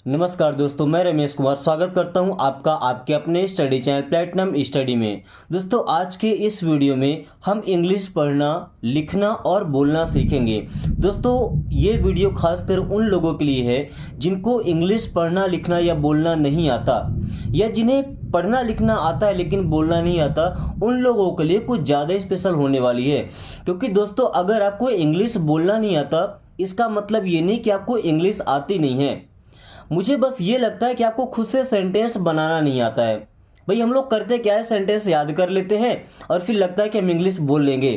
नमस्कार दोस्तों, मैं रमेश कुमार स्वागत करता हूं आपका आपके अपने स्टडी चैनल प्लेटिनम स्टडी में। दोस्तों, आज के इस वीडियो में हम इंग्लिश पढ़ना, लिखना और बोलना सीखेंगे। दोस्तों, ये वीडियो खासकर उन लोगों के लिए है जिनको इंग्लिश पढ़ना, लिखना या बोलना नहीं आता, या जिन्हें पढ़ना लिखना आता है लेकिन बोलना नहीं आता। उन लोगों के लिए कुछ ज़्यादा स्पेशल होने वाली है, क्योंकि दोस्तों अगर आपको इंग्लिश बोलना नहीं आता, इसका मतलब ये नहीं कि आपको इंग्लिश आती नहीं है। मुझे बस ये लगता है कि आपको खुद से सेंटेंस बनाना नहीं आता है। भाई, हम लोग करते क्या है, सेंटेंस याद कर लेते हैं और फिर लगता है कि हम इंग्लिश बोल लेंगे,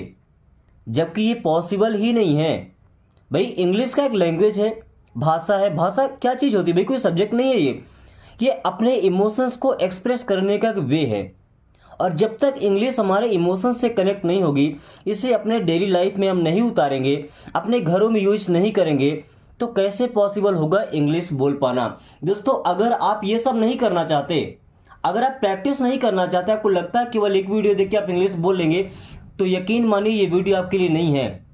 जबकि ये पॉसिबल ही नहीं है। भाई, इंग्लिश का एक लैंग्वेज है, भाषा है। भाषा क्या चीज़ होती है भाई? कोई सब्जेक्ट नहीं है ये अपने इमोशंस को एक्सप्रेस करने का एक वे है। और जब तक इंग्लिश हमारे इमोशंस से कनेक्ट नहीं होगी, इसे अपने डेली लाइफ में हम नहीं उतारेंगे, अपने घरों में यूज नहीं करेंगे, तो कैसे पॉसिबल होगा इंग्लिश बोल पाना। दोस्तों, अगर आप ये सब नहीं करना चाहते, अगर आप प्रैक्टिस नहीं करना चाहते, आपको लगता है केवल एक वीडियो देख के आप इंग्लिश बोल लेंगे, तो यकीन मानिए ये वीडियो आपके लिए नहीं है।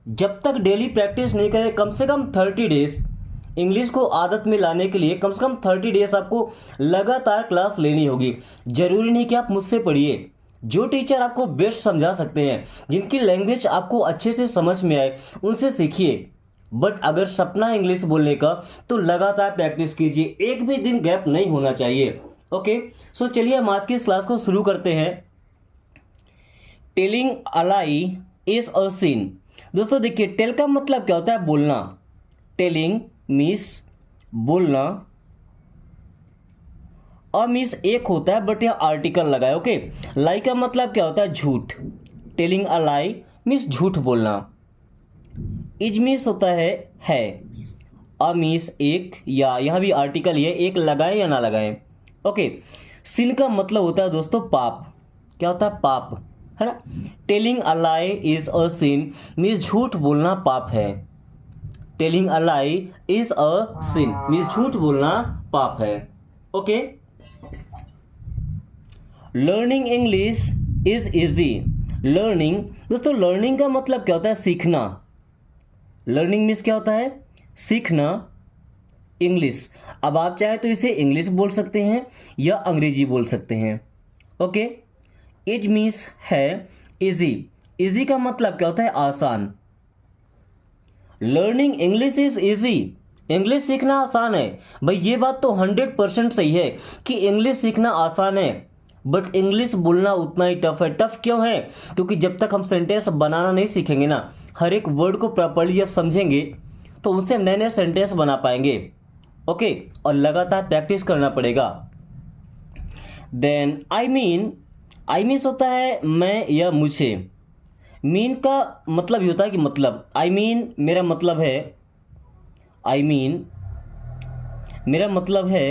जब तक डेली प्रैक्टिस नहीं करें, कम से कम 30 डेज इंग्लिश को आदत में लाने के लिए कम से कम 30 डेज आपको लगातार क्लास लेनी होगी। जरूरी नहीं कि आप मुझसे पढ़िए, जो टीचर आपको बेस्ट समझा सकते हैं, जिनकी लैंग्वेज आपको अच्छे से समझ में आए, उनसे सीखिए। बट अगर सपना है इंग्लिश बोलने का, तो लगातार प्रैक्टिस कीजिए, एक भी दिन गैप नहीं होना चाहिए। ओके, सो चलिए हम आज की इस क्लास को शुरू करते हैं। Telling a lie is a sin. दोस्तों देखिए, टेल का मतलब क्या होता है? बोलना। टेलिंग मीन्स बोलना, और मीन्स एक होता है बट यहाँ आर्टिकल लगा है। ओके, लाई का मतलब क्या होता है? झूठ। टेलिंग अ लाई मीन्स झूठ बोलना। इज मीन्स होता है। अ मीन्स एक, या यहाँ भी आर्टिकल ये एक लगाएं या ना लगाएं। ओके, सिन का मतलब होता है दोस्तों पाप। क्या होता है? पाप, है ना। Telling a lie is a sin means झूठ बोलना पाप है। Telling a lie is a sin means झूठ बोलना पाप है। Okay, learning English is easy. Learning, दोस्तों लर्निंग का मतलब क्या होता है? सीखना। लर्निंग मीन्स क्या होता है? सीखना इंग्लिश। अब आप चाहे तो इसे इंग्लिश बोल सकते हैं या अंग्रेजी बोल सकते हैं। ओके, इज मीन्स है। इजी, इजी का मतलब क्या होता है? आसान। Learning English is easy, English सीखना आसान है। भाई, ये बात तो 100% सही है कि इंग्लिश सीखना आसान है, बट इंग्लिश बोलना उतना ही टफ है। टफ क्यों है? क्योंकि जब तक हम सेंटेंस बनाना नहीं सीखेंगे ना, हर एक वर्ड को प्रॉपर्ली जब समझेंगे, तो उससे हम नए नए सेंटेंस बना पाएंगे। ओके, और लगातार प्रैक्टिस करना पड़ेगा। देन आई मीन्स होता है मैं या मुझे। मीन का मतलब ये होता है कि मतलब। आई मीन मेरा मतलब है। आई मीन मेरा मतलब है।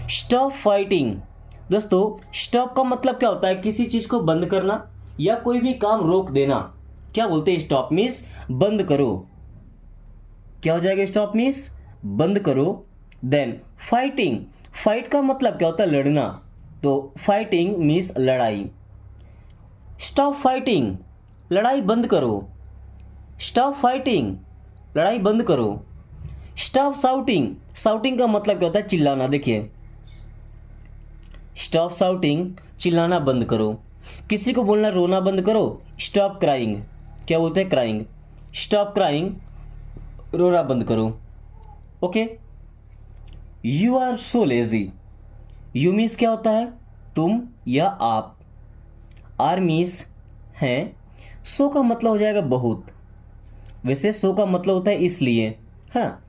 Stop fighting. दोस्तों, स्टॉप का मतलब क्या होता है? किसी चीज को बंद करना या कोई भी काम रोक देना। क्या बोलते हैं? स्टॉप मीन्स बंद करो। क्या हो जाएगा? स्टॉप मीन्स बंद करो। देन फाइटिंग, फाइट का मतलब क्या होता है? लड़ना। तो फाइटिंग मीन्स लड़ाई। स्टॉप फाइटिंग, लड़ाई बंद करो। स्टॉप फाइटिंग, लड़ाई बंद करो। स्टॉप साउटिंग, साउटिंग का मतलब क्या होता है? चिल्लाना। देखिए, स्टॉप साउटिंग, चिल्लाना बंद करो। किसी को बोलना रोना बंद करो, स्टॉप क्राइंग। क्या बोलते हैं? क्राइंग। स्टॉप क्राइंग, रोना बंद करो। Okay, you are so lazy. You means क्या होता है? तुम या आप। आर मीन्स हैं। सो का मतलब हो जाएगा बहुत। वैसे सो का मतलब होता है इसलिए। हाँ,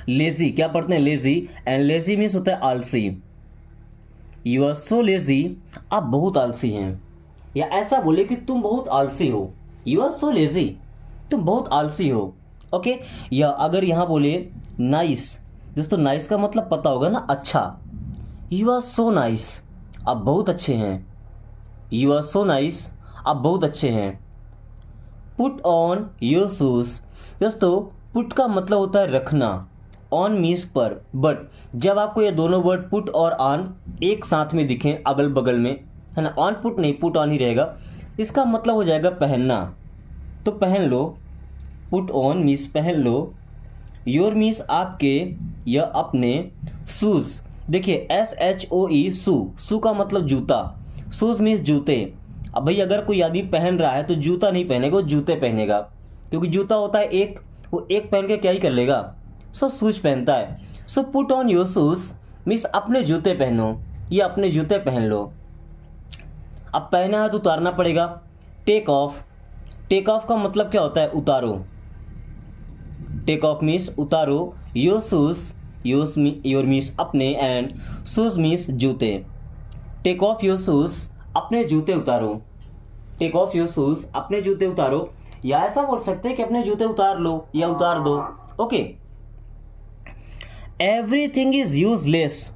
लेजी क्या पढ़ते हैं? लेजी। एंड लेजी मीन्स होता है आलसी। यू आर सो लेजी, आप बहुत आलसी हैं। या ऐसा बोले कि तुम बहुत आलसी हो। यू आर सो लेजी, तुम बहुत आलसी हो। ओके, या अगर यहां बोले नाइस। दोस्तों, नाइस का मतलब पता होगा ना? अच्छा। यू आर सो नाइस, आप बहुत अच्छे हैं। यू आर सो नाइस, आप बहुत अच्छे हैं। Put on your shoes. दोस्तों, पुट का मतलब होता है रखना। ऑन मीन्स पर, बट जब आपको ये दोनों वर्ड पुट और ऑन एक साथ में दिखें अगल बगल में, है ना, ऑन पुट नहीं, पुट ऑन ही रहेगा, इसका मतलब हो जाएगा पहनना। तो पहन लो। पुट ऑन मीन्स पहन लो। योर मीन्स आपके या अपने। शूज़, देखिए SHOE शू का मतलब जूता। शूज़ मीन्स जूते। अब भाई अगर कोई आदमी पहन रहा है तो जूता नहीं पहनेगा, वो जूते पहनेगा, क्योंकि जूता होता है एक, वो एक पहन के क्या ही कर लेगा। सो शूज पहनता है। So put on your shoes means अपने जूते पहनो या अपने जूते पहन लो। अब पहना है तो उतारना पड़ेगा। टेक ऑफ, टेक ऑफ का मतलब क्या होता है, उतारो। टेक ऑफ मीन्स उतारो। योर शूज, योर मीन्स अपने, एंड शूज मीन्स जूते। टेक ऑफ योर शूज, अपने जूते उतारो। टेक ऑफ योर शूज, अपने जूते उतारो, या ऐसा बोल सकते हैं कि अपने जूते उतार लो या उतार दो। ओके। Everything is useless.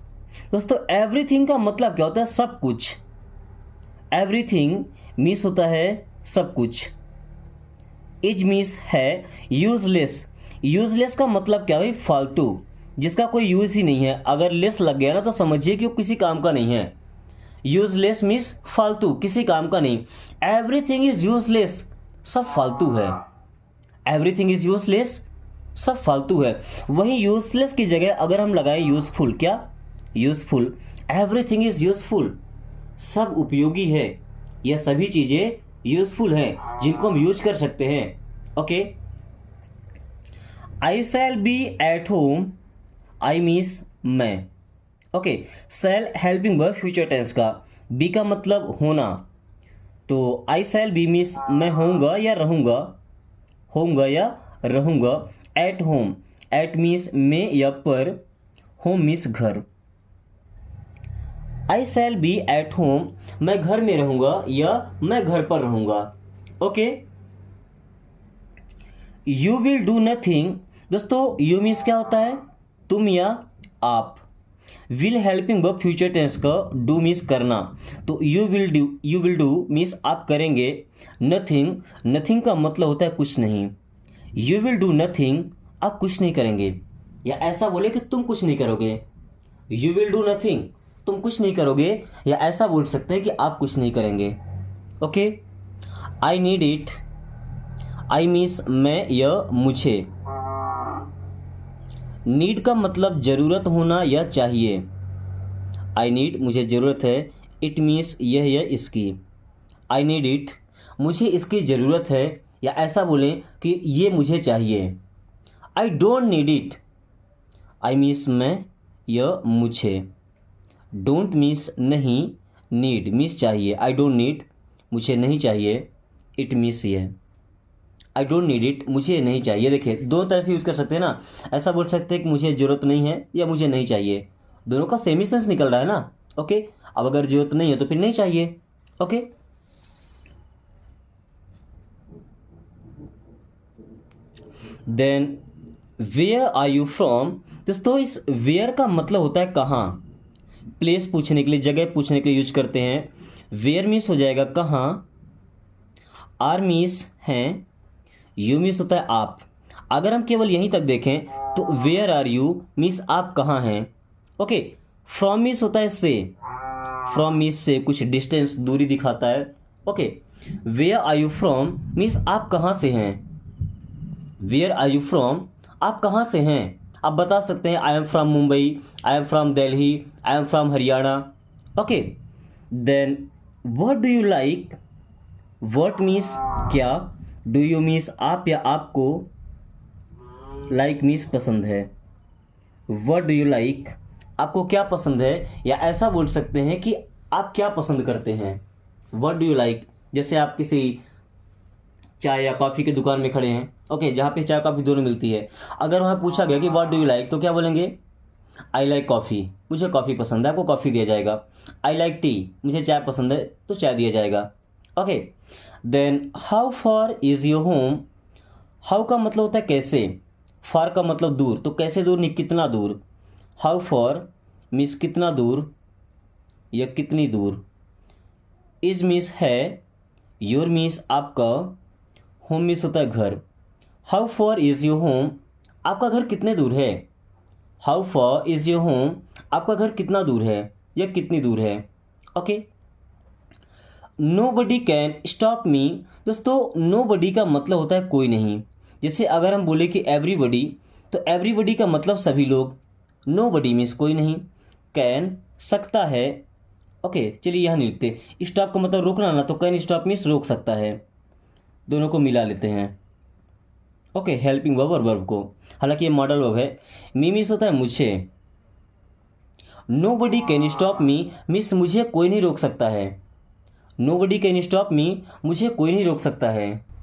दोस्तों एवरीथिंग का मतलब क्या होता है, सब कुछ। एवरीथिंग मीन्स होता है सब कुछ। इज मीन्स है। यूजलेस, यूजलेस का मतलब क्या है, फालतू, जिसका कोई यूज ही नहीं है। अगर लेस लग गया ना तो समझिए कि वो किसी काम का नहीं है। यूजलेस मीन्स फालतू, किसी काम का नहीं। एवरीथिंग इज यूजलेस, सब फालतू है। एवरीथिंग इज यूजलेस, सब फालतू है। वहीं यूजलेस की जगह अगर हम लगाए यूजफुल, क्या, यूजफुल। एवरीथिंग इज यूजफुल, सब उपयोगी है, यह सभी चीजें यूजफुल हैं जिनको हम यूज कर सकते हैं। Okay. I shall be at home, I means मैं। ओके। शैल हेल्पिंग वर्ब फ्यूचर टेंस का, बी का मतलब होना, तो आई शैल बी मीन्स मैं होऊंगा या रहूंगा, होऊंगा या रहूंगा। एट होम, एट मीन्स में या पर, होम मीन्स घर। I shall be at home, मैं घर में रहूंगा या मैं घर पर रहूंगा। Okay. You will do nothing. दोस्तों यू मीन्स क्या होता है, तुम या आप। Will helping verb future tense का, डू मीन्स करना, तो यू विल डू मीन्स आप करेंगे। नथिंग, नथिंग का मतलब होता है कुछ नहीं। यू विल डू नथिंग, आप कुछ नहीं करेंगे, या ऐसा बोले कि तुम कुछ नहीं करोगे। यू विल डू नथिंग, तुम कुछ नहीं करोगे, या ऐसा बोल सकते हैं कि आप कुछ नहीं करेंगे। Okay. I need it, I means मैं या मुझे। नीड का मतलब जरूरत होना या चाहिए। आई नीड, मुझे जरूरत है। इट मीन्स यह या इसकी। आई नीड इट, मुझे इसकी ज़रूरत है, या ऐसा बोलें कि ये मुझे चाहिए। I don't need it, I means मैं या मुझे। डोंट मीन्स नहीं, नीड मीन्स चाहिए। आई डोंट नीड, मुझे नहीं चाहिए। इट मीन्स ये, आई डोंट नीड इट, मुझे नहीं चाहिए। देखिए दो तरह से यूज़ कर सकते हैं ना, ऐसा बोल सकते हैं कि मुझे ज़रूरत नहीं है या मुझे नहीं चाहिए, दोनों का सेम ही सेंस निकल रहा है ना। ओके। अब अगर ज़रूरत नहीं है तो फिर नहीं चाहिए। Okay. Then where are you from. दोस्तों इस वेयर का मतलब होता है कहाँ। प्लेस पूछने के लिए, जगह पूछने के लिए यूज करते हैं। वेयर मीन्स हो जाएगा कहाँ, आर मीन्स हैं, यू मीन्स होता है आप। अगर हम केवल यहीं तक देखें तो वेयर आर यू मीन्स आप कहाँ हैं। ओके। फ्रॉम मीन्स होता है से, फ्रॉम मीन्स से कुछ डिस्टेंस, दूरी दिखाता है। Okay. Where are you from means आप कहाँ से हैं। वेयर आर यू फ्रॉम, आप कहाँ से हैं। आप बता सकते हैं I am from Mumbai, I am from Delhi, I am from Haryana. Okay. Then what do you like, what means क्या, डू यू मीन्स आप या आपको, लाइक मीन्स पसंद है। व्हाट डू यू लाइक, आपको क्या पसंद है, या ऐसा बोल सकते हैं कि आप क्या पसंद करते हैं। व्हाट डू यू लाइक, जैसे आप किसी चाय या कॉफ़ी की दुकान में खड़े हैं, ओके, जहाँ पे चाय कॉफ़ी दोनों मिलती है। अगर वहाँ पूछा गया कि व्हाट डू यू लाइक, तो क्या बोलेंगे, आई लाइक कॉफ़ी, मुझे कॉफ़ी पसंद है, आपको कॉफ़ी दिया जाएगा। आई लाइक टी, मुझे चाय पसंद है तो चाय दिया जाएगा। Okay. Then how far is your home. How का मतलब होता है कैसे, फार का मतलब दूर, तो कैसे दूर नहीं, कितना दूर। हाउ फार मीन्स कितना दूर या कितनी दूर। इज मीन्स है, योर मीन्स आपका, होम मीन्स होता है घर। How far is your home, आपका घर कितने दूर है। How far is your home, आपका घर कितना दूर है या कितनी दूर है। Okay. Nobody can stop me. दोस्तों नो बडी का मतलब होता है कोई नहीं। जैसे अगर हम बोले कि एवरीबडी, तो एवरीबडी का मतलब सभी लोग, नोबडी मीन्स कोई नहीं, कैन सकता है। ओके चलिए यहाँ नहीं लिखते, स्टॉप का मतलब रोकना ना, तो कैन स्टॉप मीन्स रोक सकता है, दोनों को मिला लेते हैं। ओके हेल्पिंग वर्ब और वर्ब को, हालांकि ये मॉडल वर्ब है। मी मीन्स होता है मुझे, nobody can stop me means मुझे कोई नहीं रोक सकता है, नोबडी कैन स्टॉप मी मुझे कोई नहीं रोक सकता है।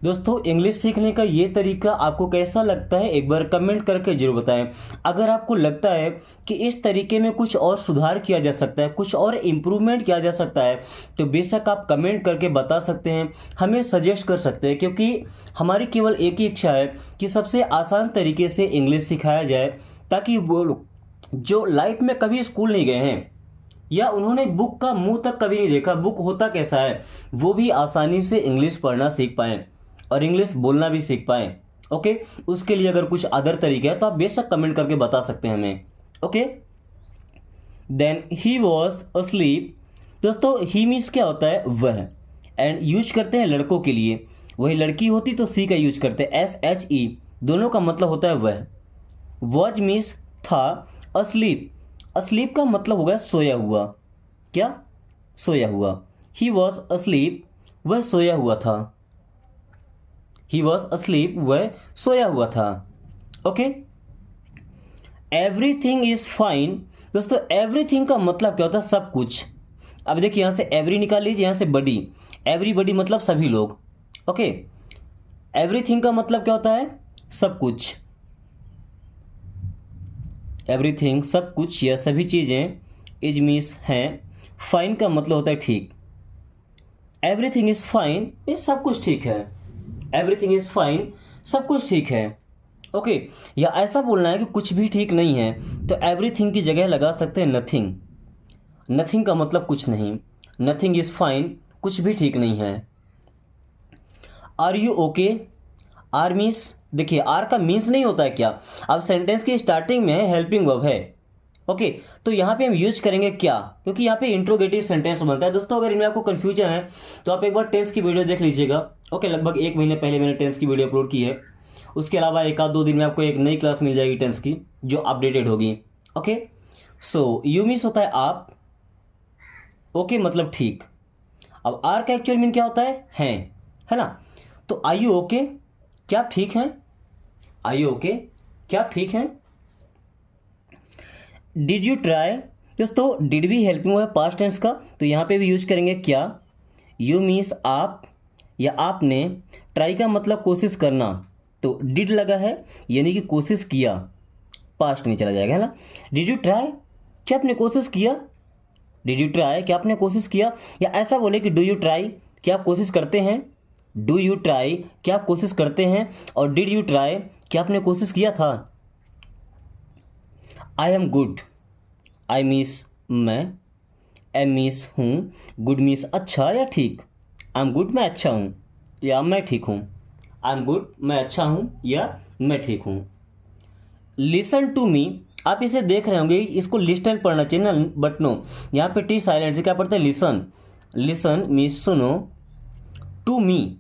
दोस्तों इंग्लिश सीखने का ये तरीका आपको कैसा लगता है एक बार कमेंट करके जरूर बताएं। अगर आपको लगता है कि इस तरीके में कुछ और सुधार किया जा सकता है, कुछ और इम्प्रूवमेंट किया जा सकता है, तो बेशक आप कमेंट करके बता सकते हैं, हमें सजेस्ट कर सकते हैं, क्योंकि हमारी केवल एक ही इच्छा है कि सबसे आसान तरीके से इंग्लिश सिखाया जाए, ताकि वो लोग जो लाइफ में कभी स्कूल नहीं गए हैं या उन्होंने बुक का मुंह तक कभी नहीं देखा, बुक होता कैसा है, वो भी आसानी से इंग्लिश पढ़ना सीख पाएं और इंग्लिश बोलना भी सीख पाएं। ओके उसके लिए अगर कुछ अदर तरीका है तो आप बेशक कमेंट करके बता सकते हैं हमें। Okay then he was asleep. दोस्तों ही मीन्स क्या होता है वह, एंड यूज करते हैं लड़कों के लिए, वही लड़की होती तो सी का यूज करते हैं, SHE, दोनों का मतलब होता है वह। वॉज मीन्स था, अस्लीप, अस्लीप का मतलब होगा सोया हुआ, क्या सोया हुआ। ही वॉज अस्लीप, वह सोया हुआ था, ही वॉज अस्लीप, वह सोया हुआ था। Okay everything is fine. दोस्तों एवरीथिंग का मतलब क्या होता है सब कुछ। अब देखिए यहां से एवरी निकाल लीजिए, यहां से बडी, एवरीबडी मतलब सभी लोग। ओके एवरीथिंग का मतलब क्या होता है सब कुछ, एवरीथिंग सब कुछ या सभी चीजें, इज मीन्स हैं, फाइन का मतलब होता है ठीक। एवरीथिंग इज फाइन ये सब कुछ ठीक है, एवरीथिंग इज फाइन सब कुछ ठीक है। ओके या ऐसा बोलना है कि कुछ भी ठीक नहीं है, तो एवरीथिंग की जगह लगा सकते हैं नथिंग, नथिंग का मतलब कुछ नहीं, नथिंग इज फाइन कुछ भी ठीक नहीं है। Are you okay, are means देखिए आर का मीन्स नहीं होता है क्या, अब सेंटेंस की स्टार्टिंग में हेल्पिंग वर्ब है। ओके तो यहाँ पे हम यूज करेंगे क्या, क्योंकि यहाँ पे इंट्रोगेटिव सेंटेंस बनता है। दोस्तों अगर इनमें आपको कंफ्यूजन है तो आप एक बार टेंस की वीडियो देख लीजिएगा। ओके लगभग 1 महीने पहले मैंने टेंस की वीडियो अपलोड की है, उसके अलावा 1-2 दिन में आपको एक नई क्लास मिल जाएगी टेंस की जो अपडेटेड होगी। ओके सो यू मीन्स होता है आप, ओके मतलब ठीक। अब आर का एक्चुअल मीन क्या होता है ना, तो आई यू ओके क्या आप ठीक हैं, आई यू ओके क्या आप ठीक हैं। डिड यू ट्राई, दोस्तों डिड भी हेल्पिंग है पास्ट टेंस का, तो यहाँ पे भी यूज करेंगे क्या, यू मीन्स आप या आपने, ट्राई का मतलब कोशिश करना, तो डिड लगा है यानी कि कोशिश किया, पास्ट में चला जाएगा है ना। डिड यू ट्राई क्या आपने कोशिश किया, डिड यू ट्राई क्या आपने कोशिश किया, या ऐसा बोले कि डू यू ट्राई क्या आप कोशिश करते हैं, डू यू ट्राई क्या आप कोशिश करते हैं, और डिड यू ट्राई क्या आपने कोशिश किया था। I am good, I means मैं, एम मीन्स हूँ, गुड मीन्स अच्छा या ठीक, आई एम गुड मैं अच्छा हूँ या मैं ठीक हूँ, आई एम गुड मैं अच्छा हूँ या मैं ठीक हूँ। लिसन टू मी, आप इसे देख रहे होंगे इसको लिस्टन पढ़ना चाहिए ना, बट नो यहाँ पे टी साइलेंट से क्या पढ़ते हैं लिसन, लिसन मीन्स सुनो, टू मी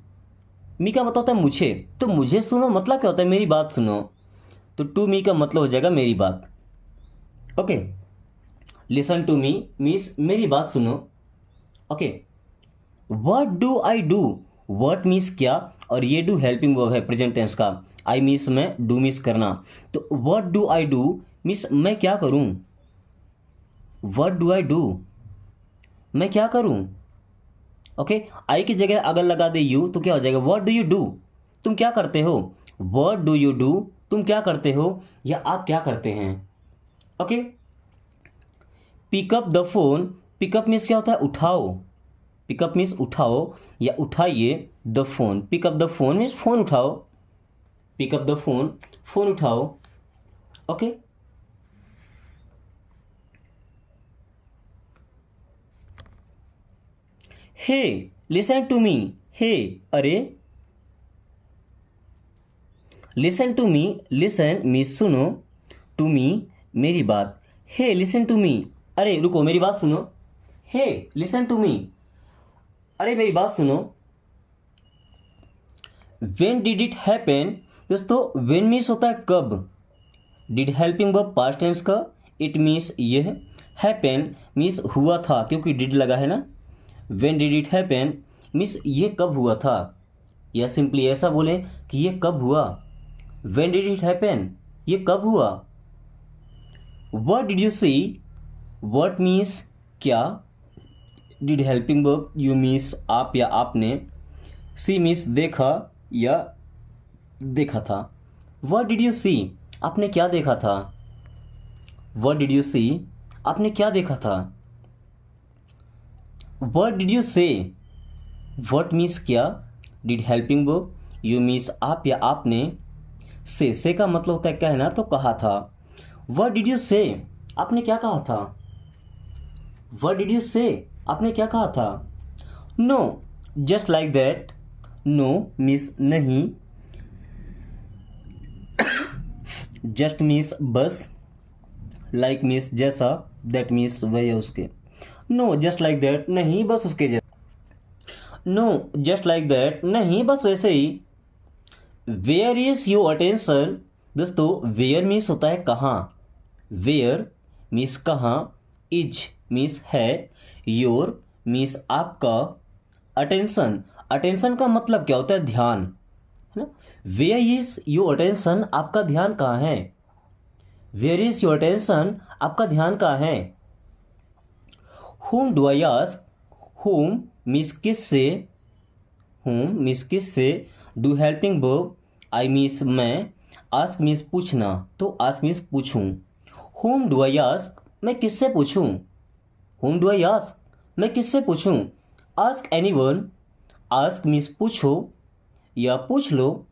का मतलब होता है मुझे, तो मुझे सुनो मतलब क्या होता है मेरी बात सुनो, तो टू मी का मतलब हो जाएगा मेरी बात। Okay listen to me means मेरी बात सुनो। Okay what do I do, what means क्या, और ये डू हेल्पिंग वर्ब है प्रेजेंट टेंस का, आई मीन्स मैं, डू मीन्स करना, तो what do I do means मैं क्या करूं, व्हाट डू आई डू मैं क्या करूं। ओके आई की जगह अगर लगा दे यू तो क्या हो जाएगा व्हाट डू यू डू तुम क्या करते हो, व्हाट डू यू डू तुम क्या करते हो या आप क्या करते हैं। Okay pick up the phone, pick up means क्या होता है उठाओ, पिकअप मीन्स उठाओ या उठाइए, the phone, pick up the phone means phone उठाओ, पिकअप द फोन फोन उठाओ। Okay hey listen to me, hey अरे, listen to me, listen means सुनो, टू मी मेरी बात, हे लिसन टू मी अरे रुको मेरी बात सुनो, हे लिसन टू मी अरे मेरी बात सुनो। व्हेन डिड इट हैपन, दोस्तों व्हेन मीन्स होता है कब, did helping verb past tense का, इट मीन्स यह, हैपन मीन्स हुआ था क्योंकि डिड लगा है ना, when did it happen means ये कब हुआ था, या सिंपली ऐसा बोलें कि ये कब हुआ, व्हेन डिड इट हैपन ये कब हुआ। What did you see, what means क्या, did helping verb you means आप या आपने, सी मीन्स देखा या देखा था। व्हाट डिड यू सी आपने क्या देखा था, व्हाट डिड यू सी आपने क्या देखा था। व्हाट डिड यू से, व्हाट मीन्स क्या, did helping verb you means आप या आपने, से का मतलब होता है कहना, तो कहा था। व्हाट डिड यू से आपने क्या कहा था, व्हाट डिड यू से आपने क्या कहा था। No just like that, no means नहीं, जस्ट मीन्स बस, लाइक मीन्स जैसा, दैट मीन्स वह या उसके। नो जस्ट लाइक दैट नहीं बस उसके जैसा, नो जस्ट लाइक दैट नहीं बस वैसे ही। वेयर इज योर अटेंशन, दोस्तों वेयर मीन्स होता है कहाँ, वेयर मीन्स कहाँ, इज मीन्स है, योर मीन्स आपका, अटेंशन अटेंशन का मतलब क्या होता है ध्यान, है ना। वेयर इज योर अटेंशन आपका ध्यान कहाँ है, वेयर इज योर अटेंशन आपका ध्यान कहाँ है। whom do I ask, whom means किससे, whom मीन्स किससे, do helping verb I means मैं, ask मीन्स पूछना, तो ask मीन्स पूछूं। whom do I ask मैं किससे पूछूं, whom do I ask मैं किससे पूछूं। ask anyone, ask मीन्स पूछो या पूछ लो,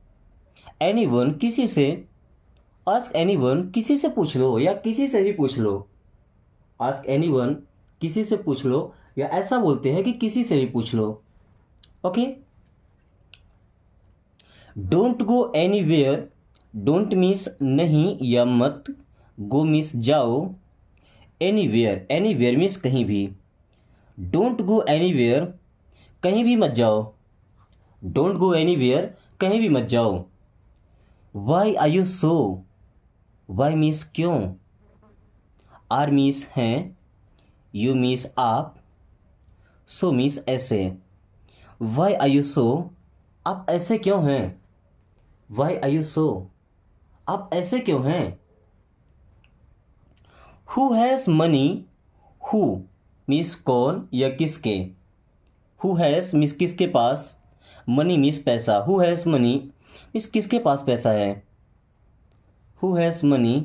anyone किसी से, ask anyone किसी से पूछ लो या किसी से भी पूछ लो, ask anyone किसी से पूछ लो, या ऐसा बोलते हैं कि किसी से भी पूछ लो। Okay, don't go anywhere, don't means नहीं या मत, गो मीन्स जाओ, एनीवेयर एनीवेयर मीन्स कहीं भी, डोंट गो एनीवेयर कहीं भी मत जाओ, डोंट गो एनीवेयर कहीं भी मत जाओ। Why are you so, why means क्यों, आर मीन्स हैं, यू मीन्स आप, सो मीन्स ऐसे। वाई आर यू सो आप ऐसे क्यों हैं, वाई आर यू सो आप ऐसे क्यों हैं। Who has money, who means कौन या किसके, हु हैज़ मीन्स किसके पास, मनी मीन्स पैसा, हु हैज़ मनी मीन्स किसके पास पैसा है, हु हैज़ मनी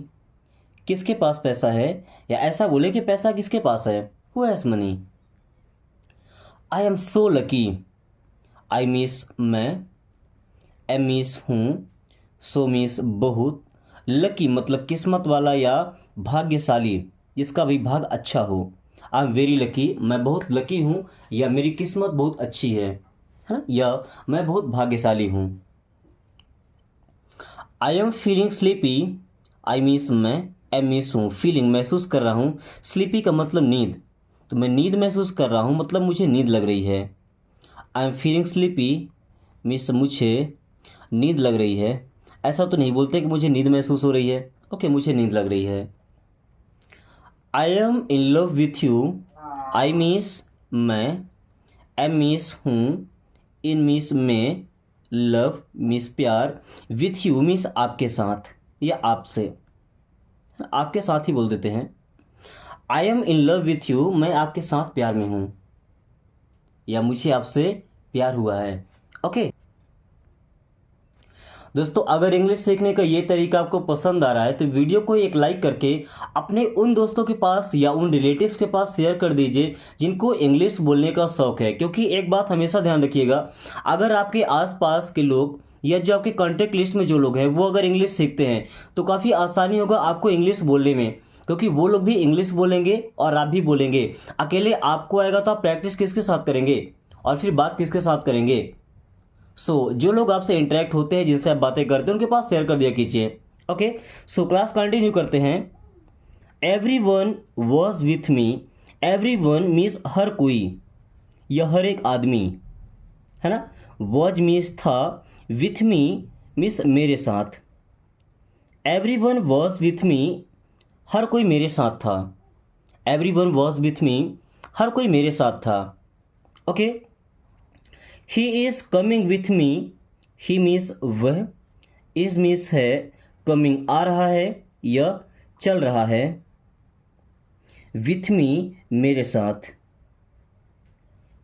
किसके पास पैसा है, या ऐसा बोले कि पैसा किसके पास है, who has money. I am so lucky, I means मैं, एम मीन्स हूँ, सो मीन्स बहुत, लकी मतलब किस्मत वाला या भाग्यशाली, जिसका भी भाग अच्छा हो। आई एम वेरी लकी मैं बहुत लकी हूँ, या मेरी किस्मत बहुत अच्छी है ना, या मैं बहुत भाग्यशाली हूँ। I am feeling sleepy, I means मैं, एम मीन्स हूँ, फीलिंग महसूस कर रहा हूँ, स्लीपी का मतलब नींद, तो मैं नींद महसूस कर रहा हूँ मतलब मुझे नींद लग रही है। I am feeling sleepy means मुझे नींद लग रही है, ऐसा तो नहीं बोलते कि मुझे नींद महसूस हो रही है, ओके मुझे नींद लग रही है। I am in love with you, I means मैं, एम मीन्स हूँ, इन मीन्स में, लव मीन्स प्यार, विथ यू मीन्स आपके साथ या आपसे, आपके साथ ही बोल देते हैं। I M in love with you मैं आपके साथ प्यार में हूँ, या मुझे आपसे प्यार हुआ है। ओके दोस्तों, अगर इंग्लिश सीखने का ये तरीका आपको पसंद आ रहा है तो वीडियो को एक लाइक करके अपने उन दोस्तों के पास या उन रिलेटिव्स के पास शेयर कर दीजिए जिनको इंग्लिश बोलने का शौक है। क्योंकि एक बात हमेशा ध्यान रखिएगा, अगर आपके आसपास के लोग या जो आपके कॉन्टैक्ट लिस्ट में जो लोग हैं वो अगर इंग्लिश सीखते हैं तो काफ़ी आसानी होगा आपको इंग्लिश बोलने में, क्योंकि वो लोग भी इंग्लिश बोलेंगे और आप भी बोलेंगे। अकेले आपको आएगा तो आप प्रैक्टिस किसके साथ करेंगे और फिर बात किसके साथ करेंगे। जो लोग आपसे इंटरेक्ट होते हैं, जिनसे आप बातें करते हैं, उनके पास शेयर कर दिया कीजिए। ओके क्लास कंटिन्यू करते हैं। Every one was with me, every one means हर कोई या हर एक आदमी, है ना। वॉज मीन्स था, विथ मी मीन्स मेरे साथ। एवरीवन वॉज विथ मी, हर कोई मेरे साथ था। एवरीवन वॉज विथ मी, हर कोई मेरे साथ था। Okay. He is coming with me, he means वह, इज़ मीन्स है, कमिंग आ रहा है या चल रहा है, विथ मी मेरे साथ।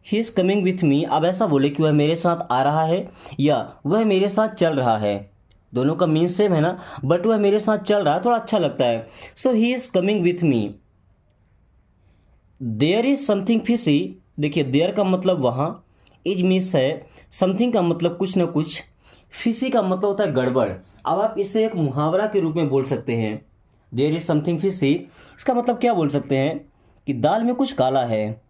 ही इज़ कमिंग विथ मी, आप ऐसा बोले कि वह मेरे साथ आ रहा है या वह मेरे साथ चल रहा है, दोनों का मीन सेम है ना, बट वह मेरे साथ चल रहा है थोड़ा अच्छा लगता है। So he is coming with me. There is something fishy, देखिए देयर का मतलब वहाँ, इज मीन्स है, समथिंग का मतलब कुछ ना कुछ, फिशी का मतलब होता है गड़बड़। अब आप इसे एक मुहावरा के रूप में बोल सकते हैं। देयर इज समथिंग फिशी, इसका मतलब क्या बोल सकते हैं कि दाल में कुछ काला है।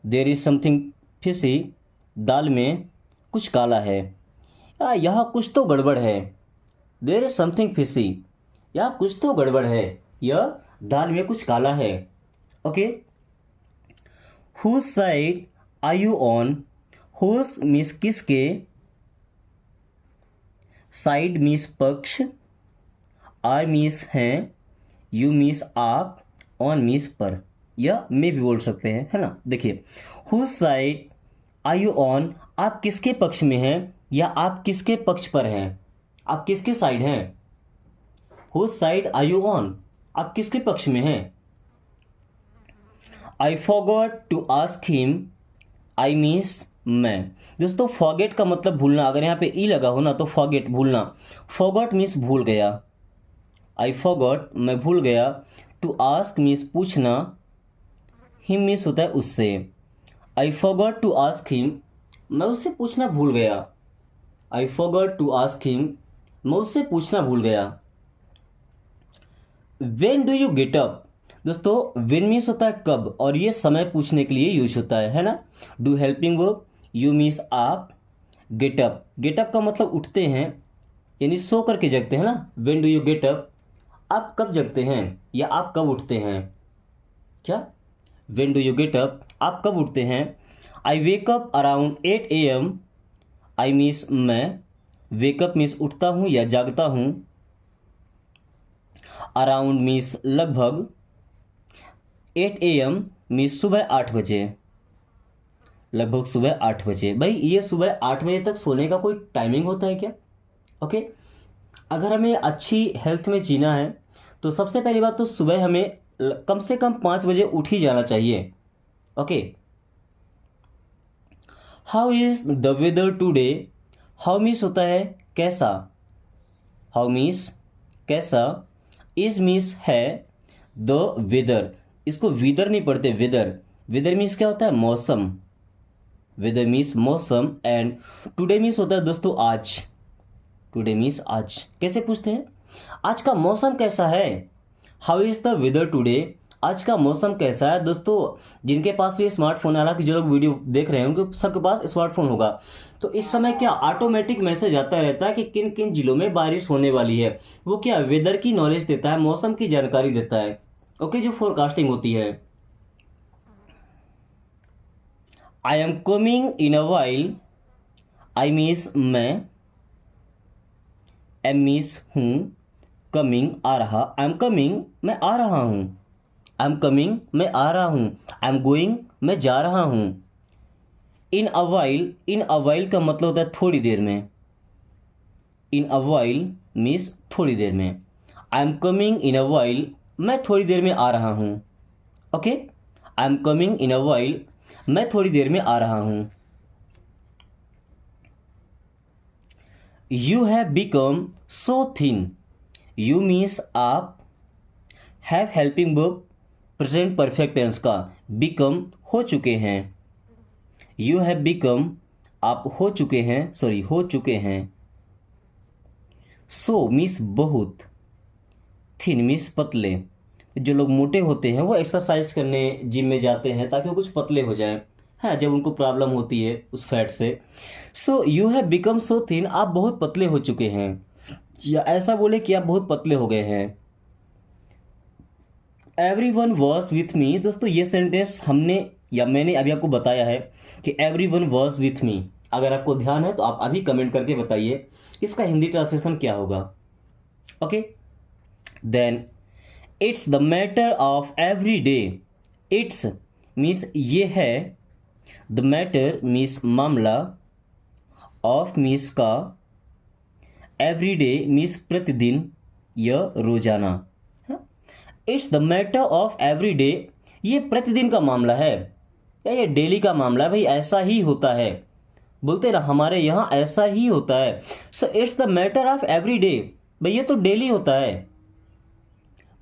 देयर इज समथिंग फिशी, दाल में कुछ काला है, या यहाँ कुछ तो गड़बड़ है। देयर इज समथिंग फिशी, या कुछ तो गड़बड़ है, या दाल में कुछ काला है। Okay. Whose side are you on, whose means किसके, साइड मीन्स पक्ष, आर मीन्स हैं, यू मीन्स आप, ऑन मीन्स पर, या में भी बोल सकते हैं, है ना। देखिए whose side are you on, आप किसके पक्ष में हैं या आप किसके पक्ष पर हैं, आप किसके साइड हैं। Whose side are you on, आप किसके पक्ष में हैं। I forgot to ask him, I means मैं। दोस्तों फॉरगेट का मतलब भूलना, अगर यहाँ पे ई लगा हो ना तो फॉरगेट भूलना, फॉरगॉट मीन्स भूल गया। आई फॉरगॉट मैं भूल गया, टू आस्क मीन्स पूछना, हिम मीन्स होता है उससे। I forgot to ask him, मैं उससे पूछना भूल गया। I forgot to ask him, मैं उससे पूछना भूल गया। When do you get up, दोस्तों वेन मीन्स होता है कब, और ये समय पूछने के लिए यूज होता है ना। Do helping verb, you means आप, गेटअप, गेटअप का मतलब उठते हैं यानी सो करके जगते हैं ना। When do you get up, आप कब जगते हैं या आप कब उठते हैं। क्या, when do you get up, आप कब उठते हैं। I wake up around 8 AM, I means मैं, वेकअप मीन्स उठता हूँ या जागता हूँ, अराउंड मीन्स लगभग, 8 AM मीन्स सुबह 8 बजे, लगभग सुबह 8 बजे। भाई ये सुबह 8 बजे तक सोने का कोई टाइमिंग होता है क्या। ओके। अगर हमें अच्छी हेल्थ में जीना है तो सबसे पहली बात तो सुबह हमें कम से कम 5 बजे उठ ही जाना चाहिए। Okay. How is the weather today, how means होता है कैसा, हाउ मीन्स कैसा, इज मीन्स है, द वेदर, इसको वेदर नहीं पढ़ते, वेदर, वेदर मीन्स क्या होता है मौसम, वेदर मीन्स मौसम, एंड टुडे मीन्स होता है दोस्तों आज, टुडे मीन्स आज। कैसे पूछते हैं आज का मौसम कैसा है, how is the weather today, आज का मौसम कैसा है। दोस्तों जिनके पास ये स्मार्टफोन, हालांकि जो लोग वीडियो देख रहे हैं उनके सबके पास स्मार्टफोन होगा, तो इस समय क्या ऑटोमेटिक मैसेज आता रहता है कि किन किन जिलों में बारिश होने वाली है। वो क्या वेदर की नॉलेज देता है, मौसम की जानकारी देता है। ओके, जो फोरकास्टिंग होती है। आई am coming in a while, I means मैं, एम मीन्स हूँ, कमिंग आ रहा, आई एम कमिंग मैं आ रहा हूँ, आई एम कमिंग मैं आ रहा हूँ, आई एम गोइंग मैं जा रहा हूँ। इन a while, in a while का मतलब होता है थोड़ी देर में, इन अ वाइल मीन्स थोड़ी देर में। I am coming in a while, मैं थोड़ी देर में आ रहा हूँ। Okay, I am coming in a while, मैं थोड़ी देर में आ रहा हूँ। You have become so thin, you means आप, have helping verb present perfect tense का, बिकम हो चुके हैं, यू हैव बिकम आप हो चुके हैं, सॉरी हो चुके हैं। सो मीन्स बहुत, थिन मीन्स पतले, जो लोग मोटे होते हैं वो एक्सरसाइज करने जिम में जाते हैं ताकि वो कुछ पतले हो जाएं, हाँ, जब उनको प्रॉब्लम होती है उस फैट से। So you have become so thin, आप बहुत पतले हो चुके हैं, या ऐसा बोले कि आप बहुत पतले हो गए हैं। एवरीवन वॉज विथ मी, दोस्तों ये सेंटेंस हमने या मैंने अभी आपको बताया है कि एवरीवन वॉज विथ मी, अगर आपको ध्यान है तो आप अभी कमेंट करके बताइए इसका हिंदी ट्रांसलेशन क्या होगा। Okay, then it's the matter of every day. It's means ये है, द मैटर मीन्स मामला, ऑफ मीन्स का, एवरी डे मीन्स प्रतिदिन या रोजाना। It's the matter of every day, ये प्रतिदिन का मामला है या ये डेली का मामला है, भाई ऐसा ही होता है, बोलते ना हमारे यहाँ ऐसा ही होता है। So it's the matter of every day, भाई ये तो डेली होता है।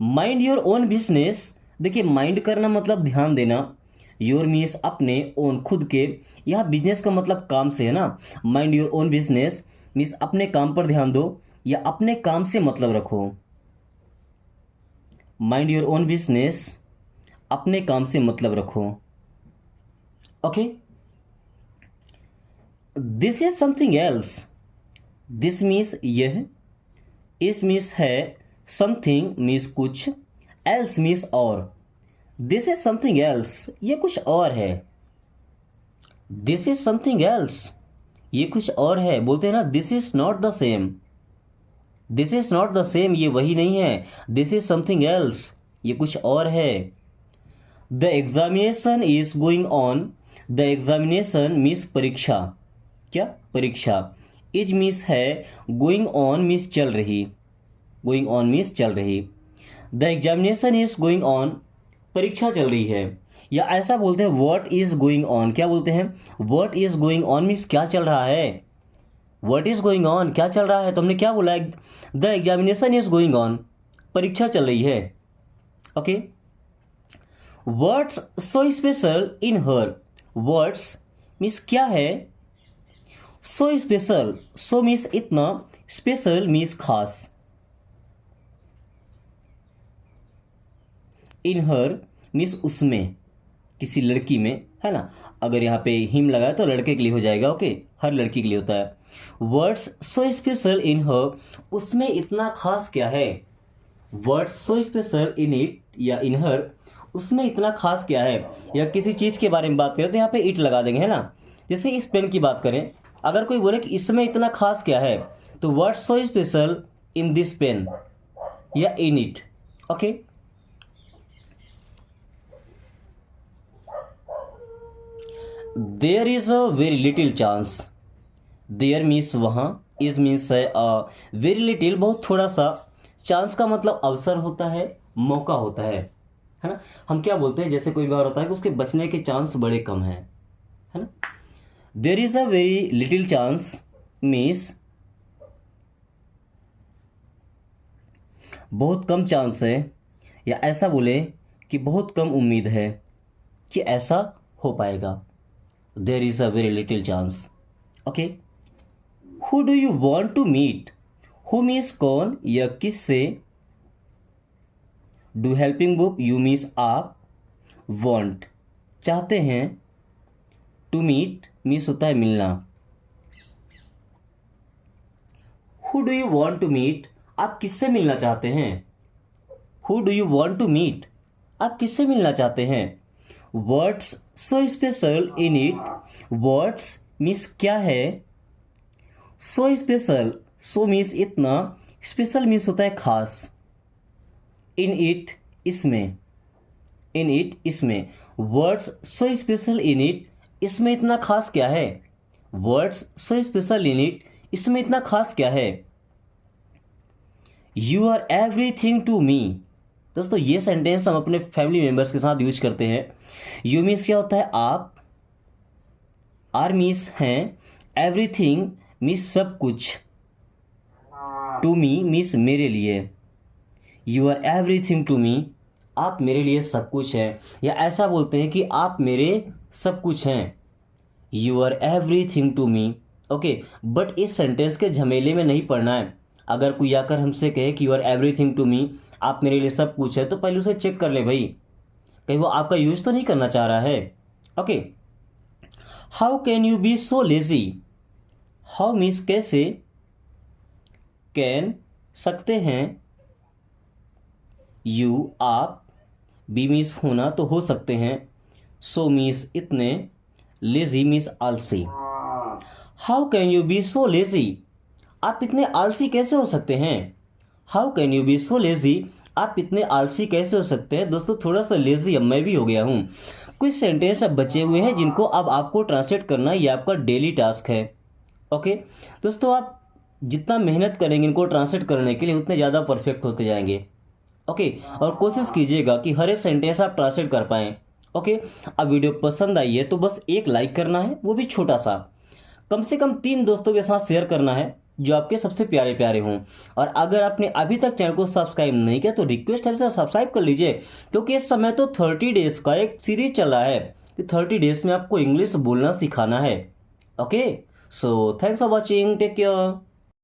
माइंड योर ओन बिजनेस, देखिए माइंड करना मतलब ध्यान देना, योर मीन्स अपने, ओन खुद के, यहाँ बिजनेस का मतलब काम से है ना। Mind your own business means अपने काम पर ध्यान दो या अपने काम से मतलब रखो। माइंड योर ओन बिजनेस, अपने काम से मतलब रखो। Okay, this is something else, this means यह, इस मीन्स है, समथिंग मीन्स कुछ, एल्स मीन्स और। दिस इज समथिंग एल्स, ये कुछ और है। दिस इज समथिंग एल्स, ये कुछ और है, बोलते हैं ना this is not the same. This is not the same, ये वही नहीं है। दिस इज समथिंग एल्स, ये कुछ और है। The examination is going on, the examination means परीक्षा, क्या परीक्षा, इज मीन्स है, गोइंग ऑन मीन्स चल रही, गोइंग ऑन मीन्स चल रही। The examination is going on, परीक्षा चल रही है। या ऐसा बोलते हैं व्हाट इज गोइंग ऑन, क्या बोलते हैं, what is going on means क्या चल रहा है, व्हाट इज गोइंग ऑन क्या चल रहा है। तो हमने क्या बोला, the examination is going on, परीक्षा चल रही है। ओके, वर्ड्स सो स्पेशल इन हर, वर्ड्स मीन्स क्या है, सो स्पेशल, सो मीन्स इतना, स्पेशल मीन्स खास, इन हर मीन्स उसमें, किसी लड़की में, है ना। अगर यहाँ पे हिम लगाए तो लड़के के लिए हो जाएगा। ओके, हर लड़की के लिए होता है। वर्ड्स सो स्पेशल इन हर, उसमें इतना खास क्या है, words so special in it या इन हर, उसमें इतना खास क्या है। या किसी चीज़ के बारे में बात करें तो यहाँ पे इट लगा देंगे, है ना। जैसे इस पेन की बात करें, अगर कोई बोले कि इसमें इतना खास क्या है, तो words so special in this pen या in it. Okay, there is a very little chance, there means वहाँ, इज मीन्स है, वेरी लिटिल बहुत थोड़ा सा, चांस का मतलब अवसर होता है, मौका होता है ना। हम क्या बोलते हैं, जैसे कोई बार होता है कि उसके बचने के चांस बड़े कम हैं, है ना। There is a very little chance means बहुत कम चांस है, या ऐसा बोले कि बहुत कम उम्मीद है कि ऐसा हो पाएगा। There is a very little chance. Okay, who do you want to meet, who means कौन या किससे, do helping book, you means आप, वॉन्ट चाहते हैं, टू मीट मीन्स होता है मिलना। Who do you want to meet, आप किससे मिलना चाहते हैं, who do you want to meet, आप किससे मिलना चाहते हैं। Words so special in it, words means क्या है, सो स्पेशल, सो मीन्स इतना, स्पेशल मीन्स होता है खास, इन इट इसमें, इन इट इसमें, words so special in it, इसमें इतना खास क्या है, words so special in it, इसमें इतना खास क्या है। You are everything to me, दोस्तों ये सेंटेंस हम अपने फैमिली मेंबर्स के साथ यूज करते हैं। यू मीन्स क्या होता है आप, आर मीन्स हैं, एवरीथिंग मीन्स सब कुछ, टू मी मीन्स मेरे लिए, you are everything to me, आप मेरे लिए सब कुछ हैं। या ऐसा बोलते हैं कि आप मेरे सब कुछ हैं, you are everything to me. Okay, but इस सेंटेंस के झमेले में नहीं पड़ना है। अगर कोई आकर हमसे कहे कि you are everything to me, आप मेरे लिए सब कुछ है, तो पहले उसे चेक कर ले भाई, कहीं वो आपका यूज तो नहीं करना चाह रहा है। Okay, how can you be so lazy, how means कैसे, कैन सकते हैं, यू आप, बी मीन्स होना तो हो सकते हैं, सो मीन्स इतने, लेजी मीन्स आलसी। How can you be so lazy? आप इतने आलसी कैसे हो सकते हैं? How can you be so lazy? आप इतने आलसी कैसे हो सकते हैं? दोस्तों थोड़ा सा लेजी अब मैं भी हो गया हूँ। कुछ सेंटेंस अब बचे हुए हैं जिनको अब आपको ट्रांसलेट करना ये आपका डेली टास्क है। ओके दोस्तों, आप जितना मेहनत करेंगे इनको ट्रांसलेट करने के लिए उतने ज़्यादा परफेक्ट होते जाएंगे। ओके, और कोशिश कीजिएगा कि हर एक सेंटेंस आप ट्रांसलेट कर पाएँ। ओके, अब वीडियो पसंद आई है तो बस एक लाइक करना है, वो भी छोटा सा। कम से कम 3 दोस्तों के साथ शेयर करना है जो आपके सबसे प्यारे प्यारे हों। और अगर आपने अभी तक चैनल को सब्सक्राइब नहीं किया तो रिक्वेस्ट है सर सब्सक्राइब कर लीजिए, क्योंकि इस समय तो 30 डेज का एक सीरीज चल रहा है कि 30 डेज में आपको इंग्लिश बोलना सिखाना है। Okay, so thanks for watching, take care.